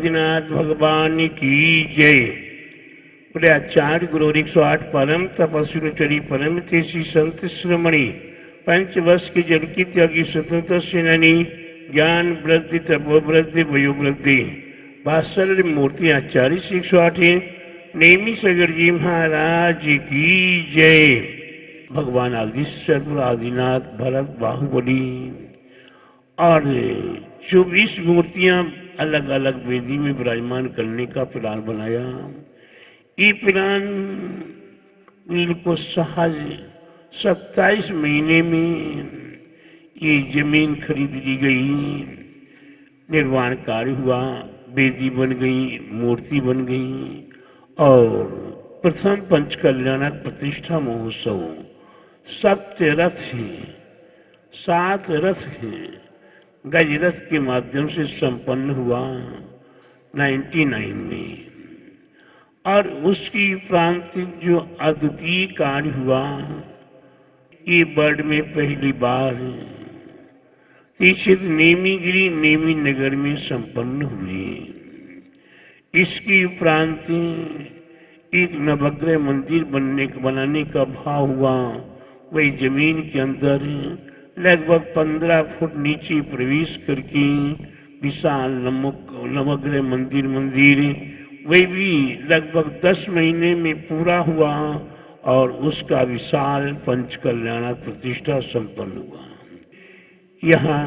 आदिनाथ भगवान की जय। बोले आचार्य गुरु 108 परम तपस्वी चरी परम तेसी संत श्रमणी पंचवर्ष की जल की त्यागी स्वतंत्र सेनानी ज्ञान वृद्धि तपो वृद्धि वयो वृद्धि भास्कर मूर्ति आचार्य 108 नेमी सगर जी महाराज की जय। भगवान आदि सर्व आदिनाथ भरत बाहुबली और 24 मूर्तियां अलग अलग वेदी में विराजमान करने का प्लान बनाया। ये प्लान बिल्कुल सहज 27 महीने में ये जमीन खरीद ली गई, निर्माण कार्य हुआ, वेदी बन गई, मूर्ति बन गई और प्रथम पंच कल्याणक प्रतिष्ठा महोत्सव सप्त रथ हैं, 7 रथ हैं, गजरथ के माध्यम से संपन्न हुआ 99 में। और उसकी प्रांतिक जो अद्वितीय कार्य हुआ ये वर्ल्ड में पहली बार तीक्षित नेमीगिरी नेमी नगर में संपन्न हुई। इसकी उपरांत एक नवग्रह मंदिर बनाने का भाव हुआ। वही जमीन के अंदर लगभग 15 फुट नीचे प्रवेश करके विशाल नवग्रह मंदिर वही भी लगभग 10 महीने में पूरा हुआ और उसका विशाल पंच कल्याणक प्रतिष्ठा संपन्न हुआ। यहाँ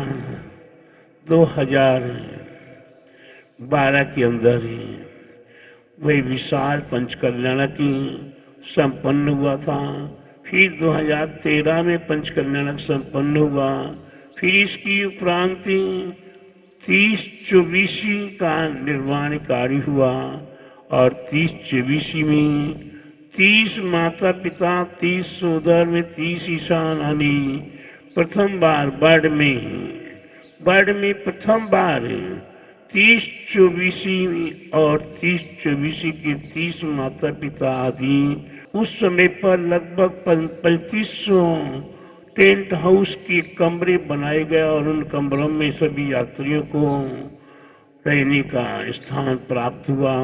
2012 के अंदर वही विशाल पंच कल्याणक संपन्न हुआ था। फिर 2013 में पंच कल्याणक संपन्न हुआ। फिर इसकी उपरांत 30-24 का निर्माण कार्य हुआ और 30-24 में 30 माता पिता 30 सोदर में 30 ईशान आनी प्रथम बार वर्ल्ड में प्रथम बार 30-24 और 30-24 के 30 माता पिता आदि उस समय पर लगभग 3500 टेंट हाउस के कमरे बनाए गए और उन कमरों में सभी यात्रियों को रहने का स्थान प्राप्त हुआ।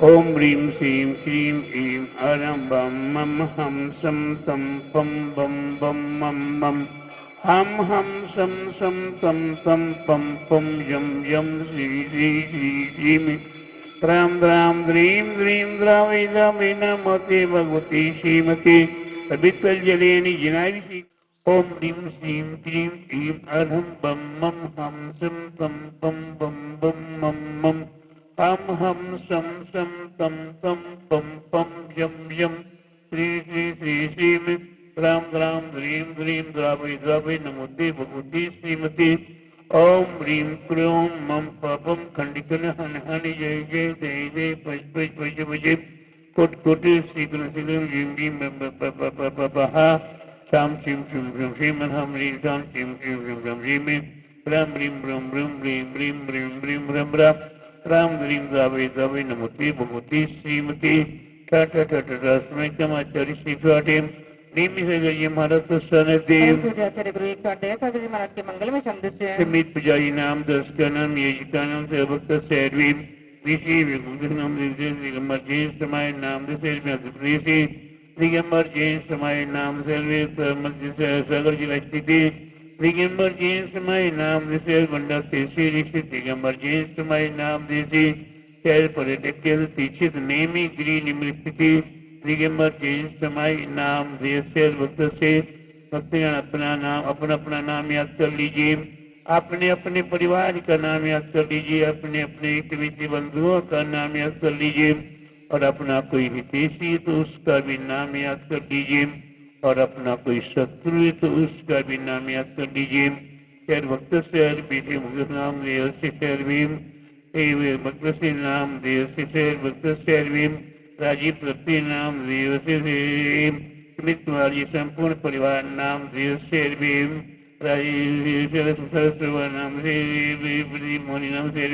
ओम ह्रीं श्रीं क्रीं ऐं अरं बम मम हम सम तम पम बम बम मम मम हम सम तम तम पम पम यम यम श्री श्री श्री श्रीं राम राम द्रीं द्रीं द्रावि द्रावि नमोते भगवती श्रीमती पवित्रजलेन जिनायि। ओम ह्रीं श्रीं क्रीं ऐं अरं बम मम हम सम तम पम बम बम मम मम हम सम तम तम पम पम यम यम श्री श्री श्री श्रीं राम राम द्रीं द्रीं द्रावि द्रावि नमोते भगवती श्रीमती। ओम ह्रीं क्रों मम पापम खंडितन हन हन जय जय जय जय पज पज पज पज कोट कोट शीघ्र शीघ्र जिम जिम बहा शाम शिम शिम शिम शिम हम ह्रीं शाम शिम शिम शिम शिम शिम राम ह्रीं ब्रह्म ब्रह्म ह्रीं ह्रीं ह्रीं ह्रीं ब्रह्म राम ह्रीं द्रावि द्रावि नमोते भगवती श्रीमती। समय समाचारी श्री नीमी से गई महाराज सनदेव पूजाचार्य गुरु 108 सागर महाराज के मंगल में छंद समित पुजारी नाम दस का नाम यजिका नाम से भक्त सैरवी ऋषि नाम दिगंबर जैन समय नाम से दिगंबर जैन समय नाम से सागर जिला स्थिति दिगंबर जैन समय नाम से बंडा तेसी ऋषि दिगंबर जैन समय नाम देसी शहर पर्यटक के तीक्षित नेमी गिरी निम्न दिगंबर जैन समय नाम देश भक्त से भक्तगण अपना अपना नाम याद कर लीजिए। अपने अपने परिवार का नाम याद कर लीजिए। अपने अपने इष्ट बंधुओं का नाम याद कर लीजिए और अपना कोई हितैषी है तो उसका भी नाम याद कर लीजिए और अपना कोई शत्रु है तो उसका भी नाम याद कर लीजिए। शहर भक्त से पीछे मुक्त नाम देव से शहर भीम भक्त से नाम देव से शहर भक्त शहर भीम राजीव प्रति नाम देव से तुम्हारी संपूर्ण परिवार नाम देव से भीम राजीव नाम से मोनी नाम से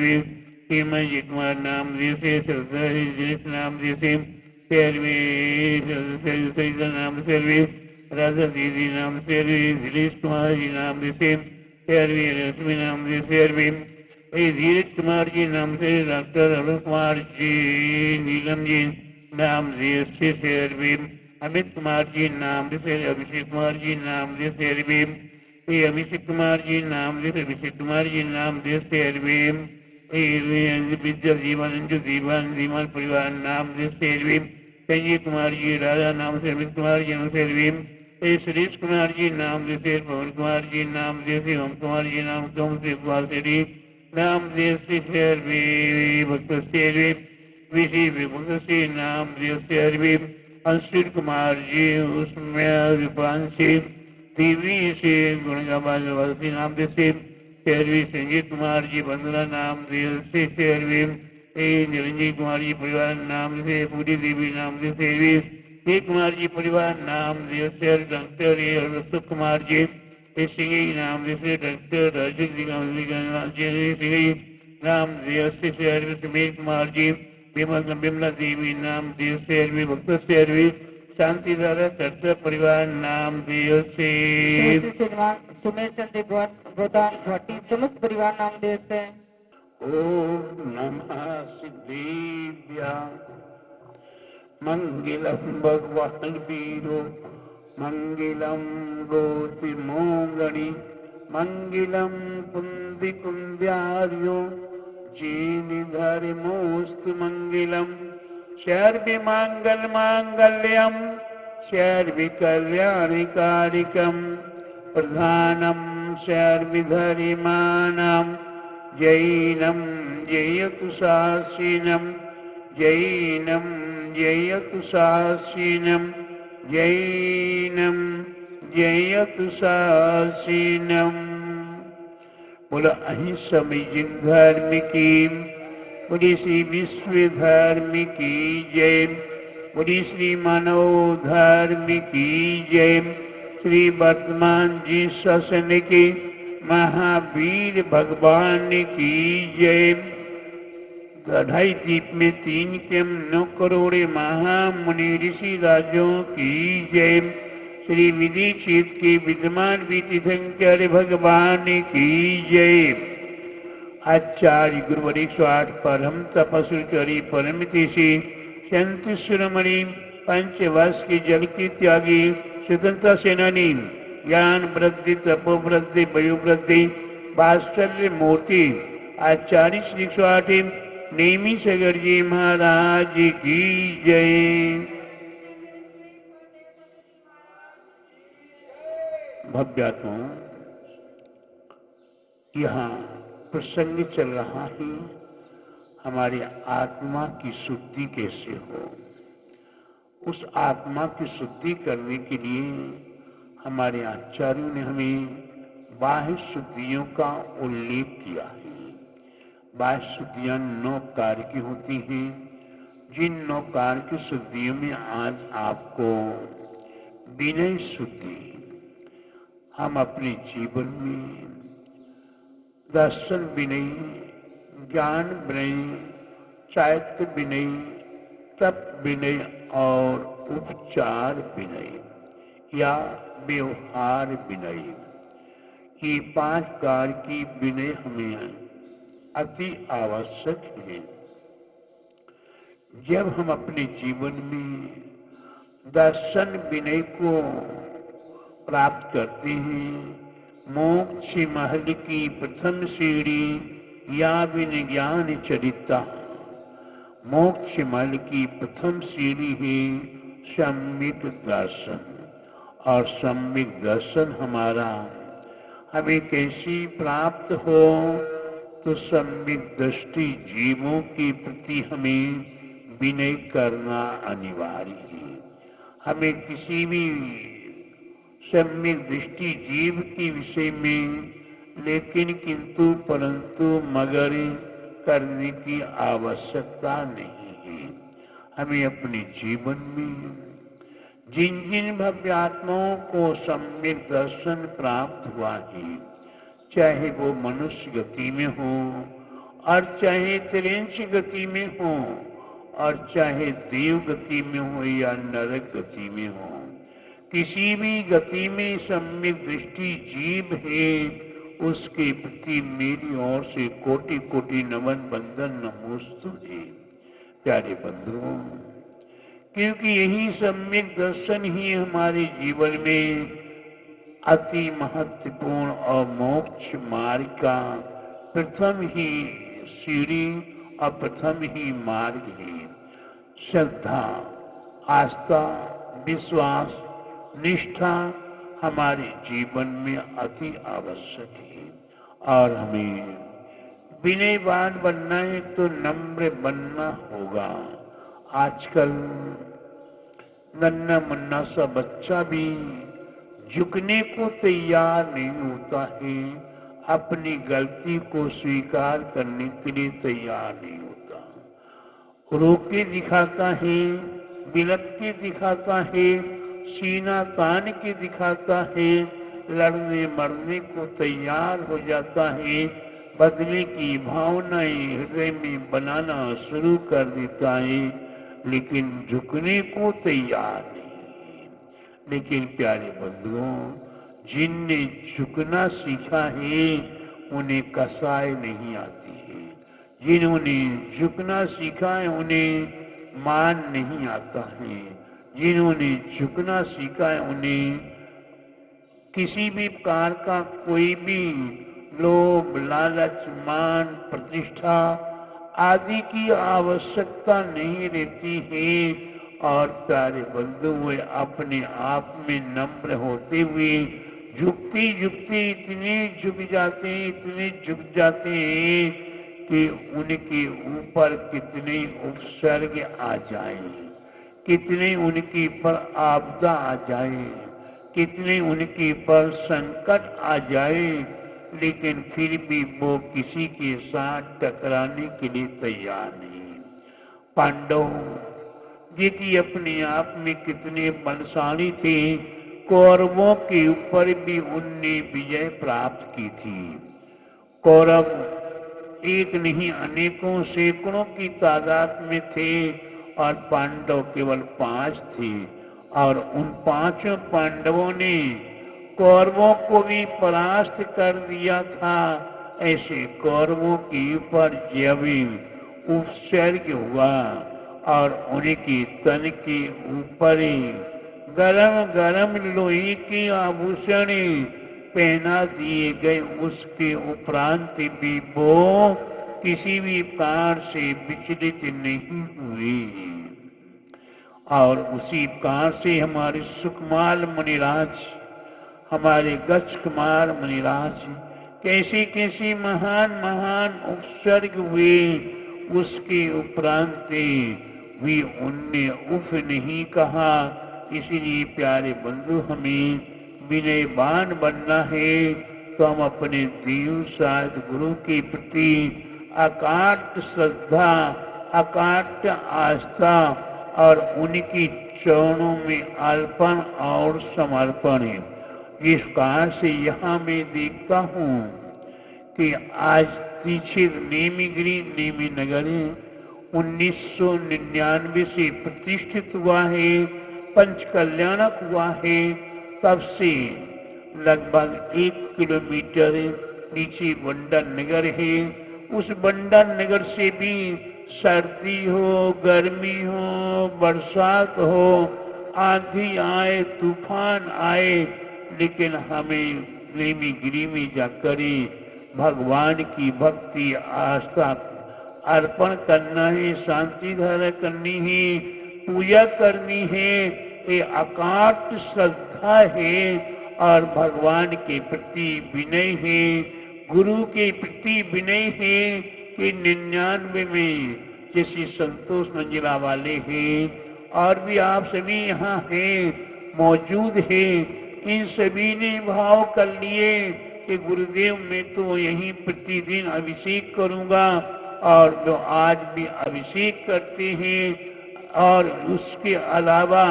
हेमंत कुमार नाम देव से नाम देव से नाम से राजा दीदी नाम से दिलीश कुमार जी नाम से रश्मि नाम से धीरज कुमार जी नाम से डॉक्टर अरुण कुमार जी, नीलम जी नाम से शेरवीम, अमित कुमार जी नाम से अभिषेक कुमार जी नाम से शेरवीम, अभिषेक कुमार जी नाम से अभिषेक कुमार जी नाम से शेरवीम, विद्या जीवन अंजू जीवन जीवन परिवार नाम से शेरवीम, संजय कुमार जी राजा नाम से अमित कुमार जी नाम से शेरवीम, सुरेश कुमार जी नाम से पवन कुमार जी नाम से ओम कुमार जी नाम से कुमार से नाम से शेरवी भक्त शेरवी विधि विभक्त से नाम से अरबी अंशुर कुमार जी उसमें विपान से देवी से गुणगाबादी नाम से शेरवी संजीत कुमार जी बंदना नाम से शेरवी निरंजन कुमार जी परिवार नाम से पूरी देवी नाम से शेरवी हे कुमार जी परिवार नाम से डॉक्टर कुमार जी सिंह नाम से डॉक्टर राजेंद्र सिंह नाम से समीर कुमार जी विमला देवी नाम से अरबी भक्त से अरबी शांति दादा कर्ता परिवार नाम से सुमेर चंद्र गोदान घाटी समस्त परिवार नाम से ओम नमः सिद्धेभ्या मंगलम भगवान वीरो मंगलम गोतिमोगणि मंगलम कुंदी कुंद्यार्यो जीनिधर्मोस्तु मंगलम शर्वि मांगल मांगल्यम शर्वि कल्याणिकारिकम प्रधानम शर्विधरिमानम जैनम जयतु सासीनम जैनम जयतु सासीनम जैनम जयतु सासीनम। बोला अहिंसा में जिन धर्म की, बोली श्री विश्व धर्म की जय, बोली श्री मानव धर्म की जय, श्री वर्तमान जी शासन के महावीर भगवान की जय। गढ़ाई द्वीप में 3 करोड़ महामुनि ऋषि राजों की जय, श्री विधि क्षेत्र के विद्यमान तीर्थंकर भगवान की जय। आचार्य गुरुवर 108 परम तपस्वी परम तेजी संत शिरोमणि पंचवर्ष के जल की त्यागी स्वतंत्रता सेनानी ज्ञान वृद्धि तपोवृद्धि वयोवृद्धि वात्सल्य मूर्ति आचार्य श्री 108 नेमी सगर जी महाराज की जय। भव्यात्मा यहाँ प्रसंग चल रहा है हमारी आत्मा की शुद्धि कैसे हो। उस आत्मा की शुद्धि करने के लिए हमारे आचार्यों ने हमें बाह्य शुद्धियों का उल्लेख किया है। बाह्य शुद्धियां 9 कार्य की होती हैं। जिन 9 कार्य की शुद्धियों में आज आपको विनय शुद्धि, हम अपने जीवन में दर्शन विनय, ज्ञान विनय, चारित्र विनय, तप विनय और उपचार विनय या व्यवहार विनय, ये 5 कार्य की विनय हमें अति आवश्यक है। जब हम अपने जीवन में दर्शन विनय को प्राप्त करते हैं, मोक्ष महल की प्रथम सीढ़ी या विज्ञान चरिता। मोक्ष महल की प्रथम सीढ़ी है सम्यक दर्शन, और सम्यक दर्शन हमारा हमें कैसी प्राप्त हो, तो सम्यक दृष्टि जीवों के प्रति हमें विनय करना अनिवार्य है। हमें किसी भी सम्यक दृष्टि जीव के विषय में लेकिन किंतु परंतु मगर करने की आवश्यकता नहीं है। हमें अपने जीवन में जिन जिन भव्यात्माओं को सम्यक दर्शन प्राप्त हुआ है, चाहे वो मनुष्य गति में हो और चाहे त्रिंश गति में हो और चाहे देव गति में हो या नरक गति में हो, किसी भी गति में सम्यक दृष्टि जीव है उसके प्रति मेरी ओर से कोटि कोटि नमन बंदन नमोस्तुते। प्यारे बंधुओं, क्योंकि यही सम्यक दर्शन ही हमारे जीवन में अति महत्वपूर्ण और मोक्ष मार्ग का प्रथम ही सीढ़ी और प्रथम ही मार्ग है। श्रद्धा, आस्था, विश्वास, निष्ठा हमारे जीवन में अति आवश्यक है और हमें विनयवान बनना है तो नम्र बनना होगा। आजकल नन्ना मुन्ना सा बच्चा भी झुकने को तैयार नहीं होता है, अपनी गलती को स्वीकार करने के लिए तैयार नहीं होता। रो के दिखाता है, बिलख के दिखाता है, सीना तान के दिखाता है, लड़ने मरने को तैयार हो जाता है, बदले की भावनाएं हृदय में बनाना शुरू कर देता है, लेकिन झुकने को तैयार नहीं। लेकिन प्यारे बंधुओं, जिनने झुकना सीखा है उन्हें कसाई नहीं आती है। जिन्होंने झुकना सीखा है उन्हें मान नहीं आता है। जिन्होंने झुकना सीखा है उन्हें किसी भी प्रकार का कोई भी लोभ, लालच, मान, प्रतिष्ठा आदि की आवश्यकता नहीं रहती है। और प्यारे बंधु, वे अपने आप में नम्र होते हुए झुकते झुकते इतने झुक जाते हैं, इतने झुक जाते हैं कि उनके ऊपर कितने उपसर्ग आ जाए, कितने उनके पर आपदा आ जाए, कितने उनके पर संकट आ जाए, लेकिन फिर भी वो किसी के साथ टकराने के लिए तैयार नहीं। पांडव ये कि अपने आप में कितने बलशाली थे, कौरवों के ऊपर भी उनने विजय प्राप्त की थी। कौरव एक नहीं अनेकों सैकड़ों की तादाद में थे और पांडव केवल 5 थे, और उन 5 पांडवों ने कौरवों को भी परास्त कर दिया था। ऐसे कौरवों के ऊपर जब उपसर्ग हुआ और उनकी तन के ऊपर गरम गरम लोहे के आभूषण पहना दिए गए, उसके उपरांत भी वो किसी भी प्रकार से विचलित नहीं हुए। और उसी प्रकार से हमारे सुकुमार मुनिराज, हमारे गच्छ कुमार मुनिराज कैसे कैसे महान महान उपसर्ग हुए, उसके उपरांत भी उनने उफ नहीं कहा। इसलिए प्यारे बंधु, हमें विनयवान बनना है तो हम अपने देव साध गुरु के प्रति अकाट श्रद्धा, अकाट आस्था और उनकी चरणों में अर्पण और समर्पण है। जिस प्रकार से यहाँ मैं देखता हूँ कि आज पीछे नेमी नगर 1999 से प्रतिष्ठित हुआ है, पंच कल्याणक हुआ है। तब से लगभग 1 किलोमीटर नीचे बंडन नगर है। उस बंडन नगर से भी सर्दी हो, गर्मी हो, बरसात हो, आंधी आए, तूफान आए, लेकिन हमें नेमी में जाकर भगवान की भक्ति आस्था अर्पण करना है, शांति धारण करनी है, पूजा करनी है। ये अकाट श्रद्धा है और भगवान के प्रति विनय है, गुरु के प्रति विनय है कि 99 में जैसे संतोष मंजिला वाले हैं और भी आप सभी यहाँ हैं, मौजूद हैं। इन सभी ने भाव कर लिए कि गुरुदेव मैं तो यहीं प्रतिदिन अभिषेक करूँगा, और जो आज भी अभिषेक करते हैं। और उसके अलावा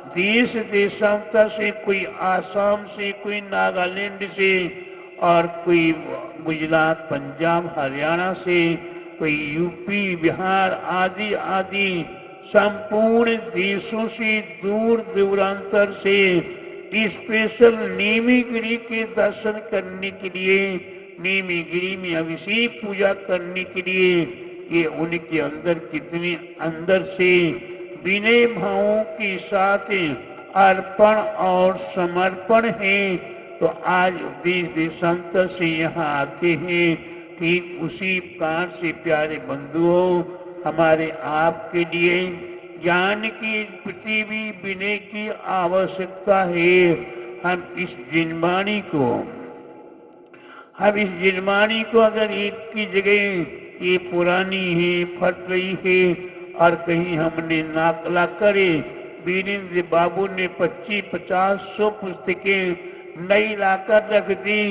देश देशांतर से, कोई आसाम से, कोई नागालैंड से, और कोई गुजरात, पंजाब, हरियाणा से, कोई यूपी, बिहार आदि आदि संपूर्ण देशों से, दूर दूरांतर से स्पेशल नीमीगिरी के दर्शन करने के लिए, नीमीगिरी में अभिषेक पूजा करने के लिए, ये उनके अंदर कितने अंदर से विनय भावों के साथ अर्पण और समर्पण है। तो आज देश देशांतर से यहाँ आते हैं। ठीक उसी प्रकार से प्यारे बंधुओं, हमारे आपके लिए ज्ञान की प्रति भी विनय की आवश्यकता है। हम इस जिनवाणी को अगर एक की जगह ये पुरानी है, फट रही है, और कहीं हमने नाकला करे, वीरेंद्र बाबू ने 25-50-100 पुस्तकें नई लाकर रख दी,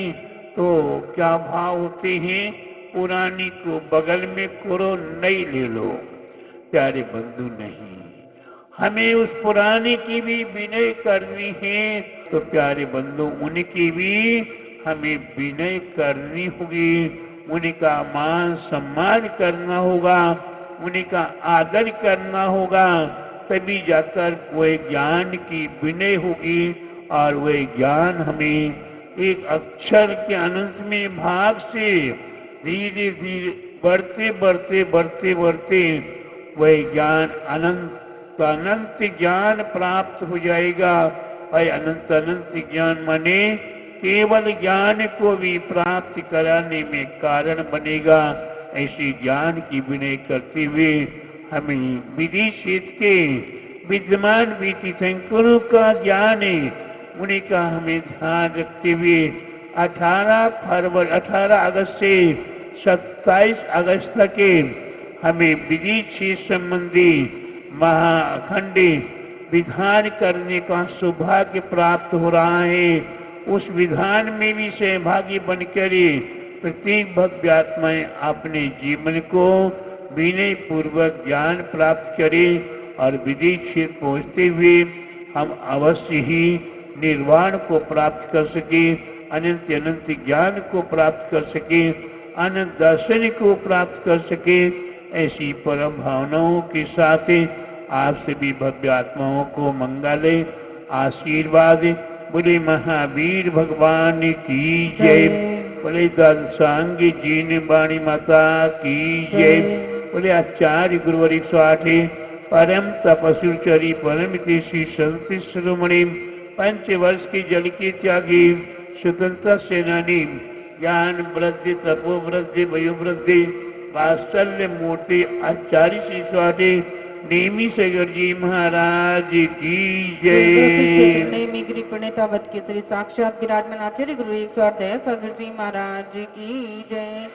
तो क्या भाव होते हैं? पुरानी को बगल में करो, नई ले लो। प्यारे बंधु, नहीं, हमें उस पुराने की भी विनय करनी है। तो प्यारे बंधु, उनकी भी हमें विनय करनी होगी, उनका मान सम्मान करना होगा, उनका आदर करना होगा, तभी जाकर वह ज्ञान की विनय होगी और वह ज्ञान हमें एक अक्षर के अनंत में भाग से धीरे धीरे बढ़ते बढ़ते बढ़ते बढ़ते वह ज्ञान अनंत ज्ञान प्राप्त हो जाएगा। और अनंत ज्ञान माने केवल ज्ञान को भी प्राप्त कराने में कारण बनेगा। ऐसी ज्ञान की विनय करते हुए हमें विधि क्षेत्र के विद्यमान बीती शंकरों का ज्ञान है, उन्हीं का हमें ध्यान रखते हुए 18 अगस्त से 27 अगस्त तक हमें विधि क्षेत्र संबंधी महाअखंडी विधान करने का सौभाग्य प्राप्त हो रहा है। उस विधान में भी सहभागी बनकर प्रत्येक भव्य आत्माएं अपने जीवन को विनय पूर्वक ज्ञान प्राप्त करे और विधि क्षेत्र पहुँचते हुए हम अवश्य ही निर्वाण को प्राप्त कर सके, अनंत ज्ञान को प्राप्त कर सके, अनंत दर्शन को प्राप्त कर सके। ऐसी परम भावनाओं के साथ आप सभी भव्य आत्माओं को मंगल आशीर्वाद। बोले महावीर भगवान की जय, बोले दर्शांगी जीन वाणी माता की जय, बोले आचार्य गुरुवर 108 परम तपस्वी परमिति श्री संत शिरोमणि 5 वर्ष की जल की त्यागी स्वतंत्रता सेनानी ज्ञान वृद्धि तपो वृद्धि वयोवृद्धि वात्सल्य मूर्ति आचार्य श्री स्वाति नेमी सागर जी महाराज की जय। नेमीगिरी प्रणेतावत के श्री साक्षात विराजमान आचार्य गुरु 108 सागर जी महाराज की जय।